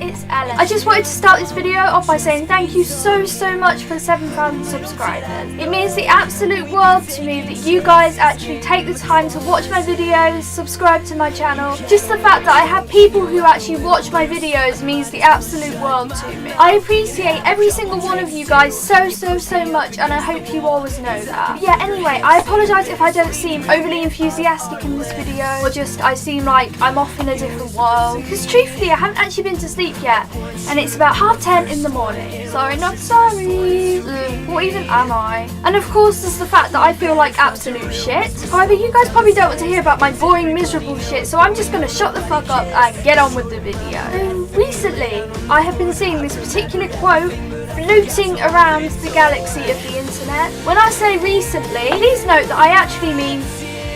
it's Ellen. I just wanted to start this video off by saying thank you so much for 7,000 subscribers. It means the absolute world to me that you guys actually take the time to watch my videos, subscribe to my channel. Just the fact that I have people who actually watch my videos means the absolute world to me. I appreciate every single one of you guys so much, and I hope you always know that. But yeah, anyway, I apologise if I don't seem overly enthusiastic in this video, or just I seem like I'm off in a different world. Because truthfully, I haven't actually been to sleep yet, and it's about 10:30 in the morning. Sorry, not sorry. What even am I? And of course, there's the fact that I feel like absolute shit. However, you guys probably don't want to hear about my boring, miserable shit, so I'm just gonna shut the fuck up and get on with the video. Recently, I have been seeing this particular quote floating around the galaxy of the internet. When I say recently, please note that I actually mean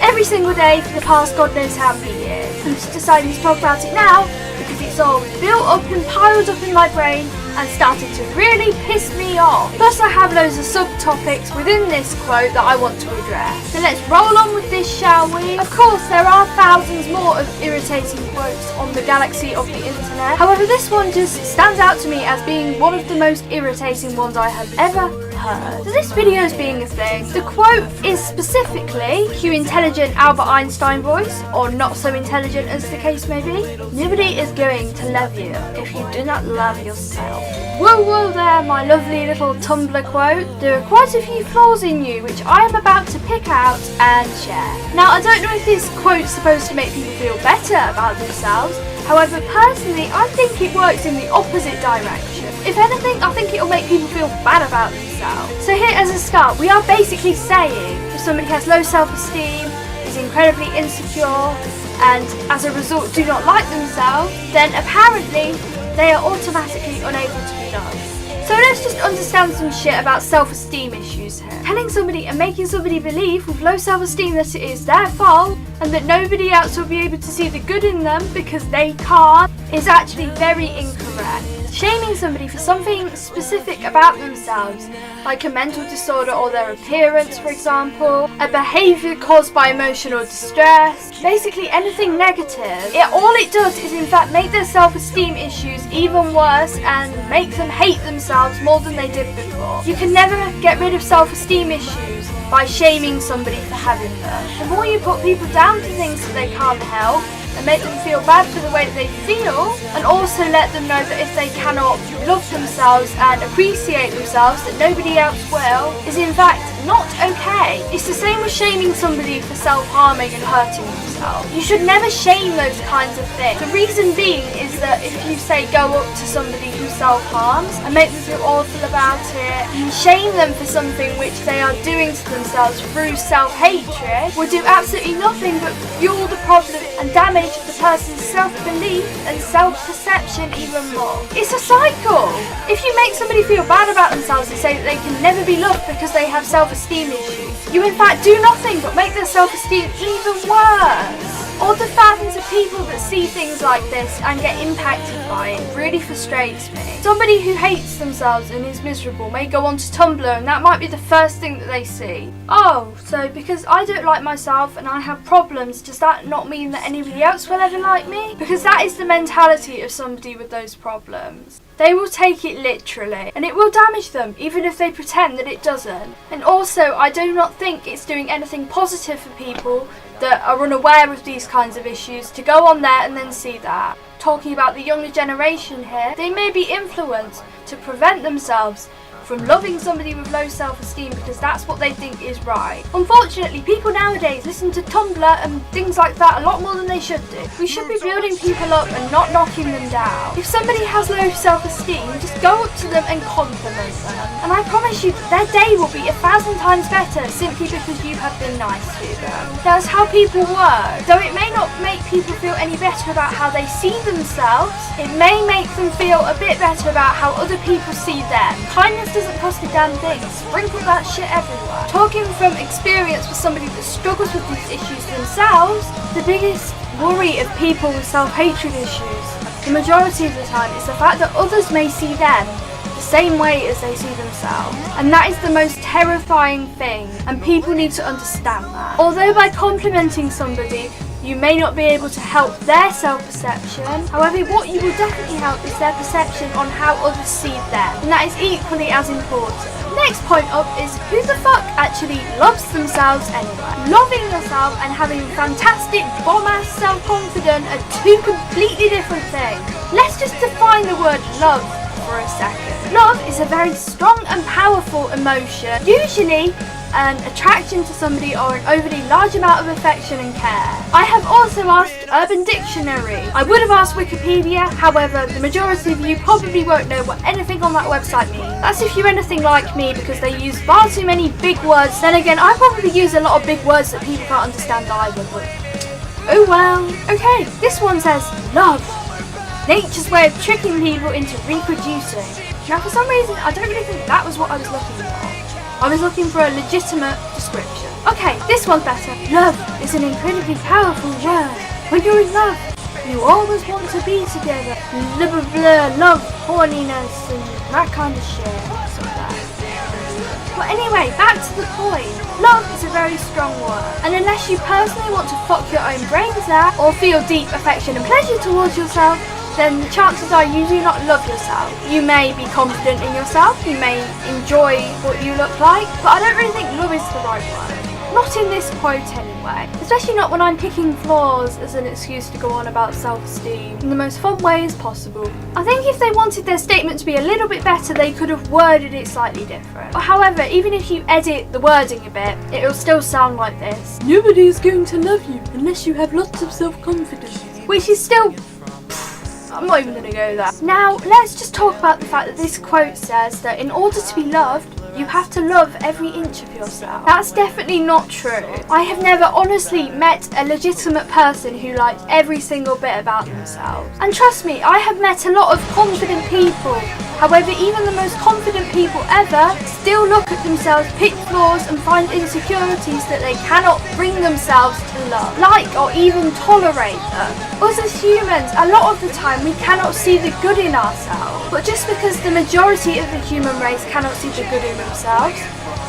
every single day for the past God knows how many years. I'm just deciding to talk about it now because it's all built up and piled up in my brain and started to really piss me off. Plus I have loads of subtopics within this quote that I want to address. So let's roll on with this, shall we? Of course, there are thousands more of irritating quotes on the galaxy of the internet. However, this one just stands out to me as being one of the most irritating ones I have ever heard. So this video is being a thing. The quote is specifically, cue intelligent Albert Einstein voice, or not so intelligent as the case may be. Nobody is going to love you if you do not love yourself. Whoa there, my lovely little Tumblr quote. There are quite a few flaws in you which I am about to pick out and share. Now, I don't know if this quote's supposed to make people feel better about themselves. However, personally, I think it works in the opposite direction. If anything, I think it'll make people feel bad about themselves. So here as a start, we are basically saying if somebody has low self-esteem, is incredibly insecure, and as a result do not like themselves, then apparently they are automatically unable to be loved. So let's just understand some shit about self-esteem issues here. Telling somebody and making somebody believe with low self-esteem that it is their fault and that nobody else will be able to see the good in them because they can't is actually very incorrect. Shaming somebody for something specific about themselves, like a mental disorder or their appearance, for example, a behaviour caused by emotional distress, basically anything negative, all it does is in fact make their self-esteem issues even worse and make them hate themselves more than they did before. You can never get rid of self-esteem issues by shaming somebody for having them. The more you put people down for things that they can't help, and make them feel bad for the way that they feel, and also let them know that if they cannot love themselves and appreciate themselves, that nobody else will, is in fact not okay. It's the same with shaming somebody for self-harming and hurting themselves. You should never shame those kinds of things. The reason being is that if you say go up to somebody who self-harms and make them feel awful about it, and shame them for something which they are doing to themselves through self-hatred, will do absolutely nothing but fuel the problem and damage the person's self-belief and self-perception even more. It's a cycle. If you make somebody feel bad about themselves and say that they can never be loved because they have self-esteem issues, you in fact do nothing but make their self-esteem even worse. All the thousands of people that see things like this and get impacted by it really frustrates me. Somebody who hates themselves and is miserable may go onto Tumblr and that might be the first thing that they see. Oh, so because I don't like myself and I have problems, does that not mean that anybody else will ever like me? Because that is the mentality of somebody with those problems. They will take it literally, and it will damage them, even if they pretend that it doesn't. And also, I do not think it's doing anything positive for people that are unaware of these kinds of issues to go on there and then see that. Talking about the younger generation here, they may be influenced to prevent themselves from loving somebody with low self-esteem because that's what they think is right. Unfortunately, people nowadays listen to Tumblr and things like that a lot more than they should do. We should be building people up and not knocking them down. If somebody has low self-esteem, just go up to them and compliment them. And I promise you that their day will be 1,000 times better simply because you have been nice to them. That's how people work. Though it may not make people feel any better about how they see themselves, it may make them feel a bit better about how other people see them. Kindness doesn't cost a damn thing. Sprinkle that shit everywhere. Talking from experience with somebody that struggles with these issues themselves, the biggest worry of people with self-hatred issues, the majority of the time, is the fact that others may see them the same way as they see themselves. And that is the most terrifying thing, and people need to understand that. Although by complimenting somebody, You may not be able to help their self-perception. However, what you will definitely help is their perception on how others see them. And that is equally as important. Next point up is who the fuck actually loves themselves anyway? Loving yourself and having fantastic bomb-ass self-confidence are two completely different things. Let's just define the word love for a second. Love is a very strong and powerful emotion, usually an attraction to somebody or an overly large amount of affection and care. I have also asked Urban Dictionary. I would have asked Wikipedia, however the majority of you probably won't know what anything on that website means. That's if you're anything like me, because they use far too many big words. Then again, I probably use a lot of big words that people can't understand either, but oh well. Okay, this one says love. Nature's way of tricking people into reproducing. Now for some reason, I don't really think that was what I was looking for. I was looking for a legitimate description. Okay, this one's better. Love is an incredibly powerful word. When you're in love, you always want to be together. Blah blah blah, love, horniness, and that kind of shit. But anyway, back to the point. Love is a very strong word, and unless you personally want to fuck your own brains out or feel deep affection and pleasure towards yourself, then the chances are you do not love yourself. You may be confident in yourself, you may enjoy what you look like, but I don't really think love is the right word. Not in this quote anyway. Especially not when I'm picking flaws as an excuse to go on about self-esteem in the most fun way as possible. I think if they wanted their statement to be a little bit better, they could have worded it slightly different. But however, even if you edit the wording a bit, it'll still sound like this. Nobody is going to love you unless you have lots of self-confidence. Which is still... I'm not even going to go there. Now, let's just talk about the fact that this quote says that in order to be loved, you have to love every inch of yourself. That's definitely not true. I have never honestly met a legitimate person who liked every single bit about themselves. And trust me, I have met a lot of confident people. However, even the most confident people ever still look at themselves, pick flaws and find insecurities that they cannot bring themselves to love, like or even tolerate them. Us as humans, a lot of the time we cannot see the good in ourselves. But just because the majority of the human race cannot see the good in themselves,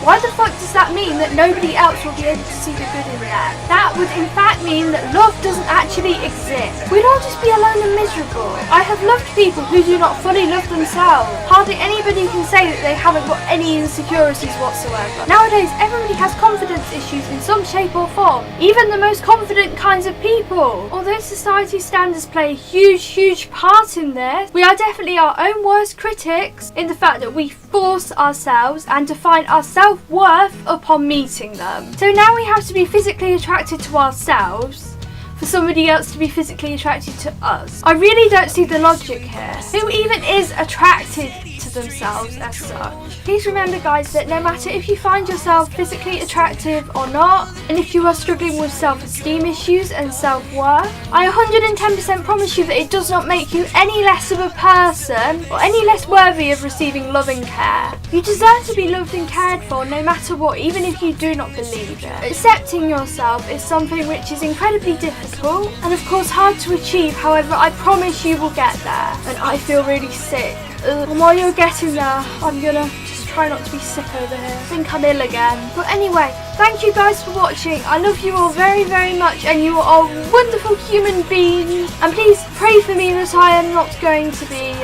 why the fuck does that mean that nobody else will be able to see the good in them? That would in fact mean that love doesn't actually exist. We'd all just be alone and miserable. I have loved people who do not fully love themselves. Hardly anybody can say that they haven't got any insecurities whatsoever. Nowadays, everybody has confidence issues in some shape or form. Even the most confident kinds of people. Although society standards play a huge part in this, we are definitely our own worst critics in the fact that we force ourselves and define our self-worth upon meeting them. So now we have to be physically attracted to ourselves for somebody else to be physically attracted to us. I really don't see the logic here. Who even is attracted to themselves as such? Please remember guys that no matter if you find yourself physically attractive or not, and if you are struggling with self-esteem issues and self-worth, I 110% promise you that it does not make you any less of a person or any less worthy of receiving love and care. You deserve to be loved and cared for no matter what, even if you do not believe it. Accepting yourself is something which is incredibly difficult and of course hard to achieve, however I promise you will get there. And I feel really sick. And while you're getting there, I'm gonna just try not to be sick over here. I think I'm ill again. But anyway, thank you guys for watching. I love you all very much and you are all wonderful human beings. And please pray for me that I am not going to be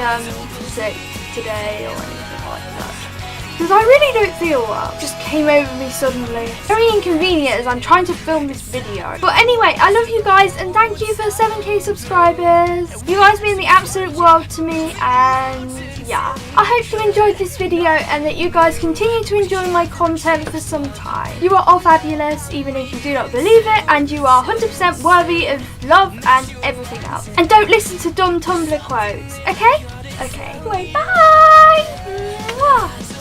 sick today or anything like that. Because I really don't feel well. It just came over me suddenly. Very inconvenient as I'm trying to film this video. But anyway, I love you guys and thank you for 7k subscribers. You guys mean the absolute world to me, and yeah. I hope you enjoyed this video and that you guys continue to enjoy my content for some time. You are all fabulous even if you do not believe it, and you are 100% worthy of love and everything else. And don't listen to dumb Tumblr quotes, okay? Okay. Anyway, bye! Mwah.